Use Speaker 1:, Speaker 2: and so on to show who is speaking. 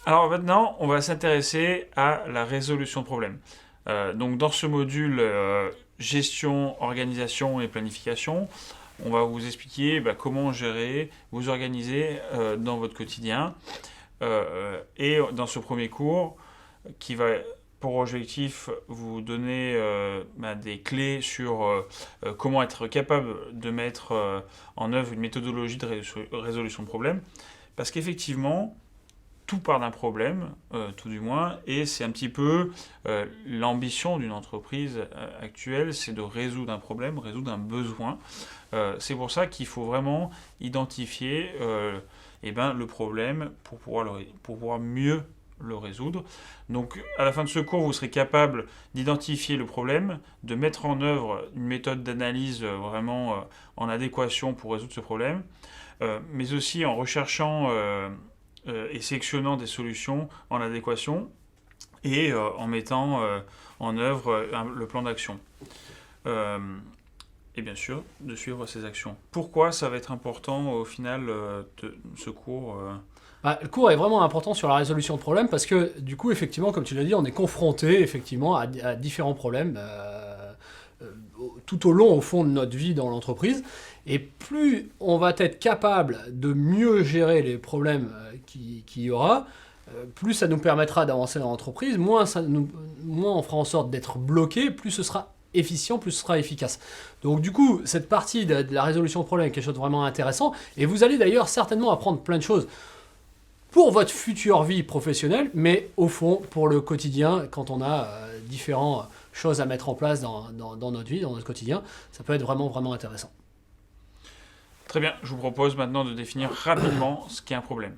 Speaker 1: Alors maintenant, on va s'intéresser à la résolution de problèmes. Donc dans ce module gestion, organisation et planification, on va vous expliquer comment gérer, vous organiser dans votre quotidien. Et dans ce premier cours, qui va pour objectif vous donner des clés sur comment être capable de mettre en œuvre une méthodologie de résolution de problèmes. Parce qu'effectivement, tout part d'un problème, tout du moins, et c'est un petit peu l'ambition d'une entreprise actuelle, c'est de résoudre un problème, résoudre un besoin. C'est pour ça qu'il faut vraiment identifier le problème pour pouvoir mieux le résoudre. Donc à la fin de ce cours, vous serez capable d'identifier le problème, de mettre en œuvre une méthode d'analyse vraiment en adéquation pour résoudre ce problème, mais aussi en recherchant et sélectionnant des solutions en adéquation et en mettant en œuvre le plan d'action. Et bien sûr, de suivre ces actions. Pourquoi ça va être important au final de ce cours
Speaker 2: Le cours est vraiment important sur la résolution de problèmes parce que du coup, effectivement, comme tu l'as dit, on est confronté effectivement à différents problèmes tout au long, au fond de notre vie dans l'entreprise. Et plus on va être capable de mieux gérer les problèmes qu'il y aura, plus ça nous permettra d'avancer dans l'entreprise, moins on fera en sorte d'être bloqué, plus ce sera efficient, plus ce sera efficace. Donc du coup, cette partie de la résolution de problèmes est quelque chose de vraiment intéressant. Et vous allez d'ailleurs certainement apprendre plein de choses pour votre future vie professionnelle, mais au fond, pour le quotidien, quand on a différentes choses à mettre en place dans notre vie, dans notre quotidien, ça peut être vraiment, vraiment intéressant.
Speaker 1: Très bien, je vous propose maintenant de définir rapidement ce qu'est un problème.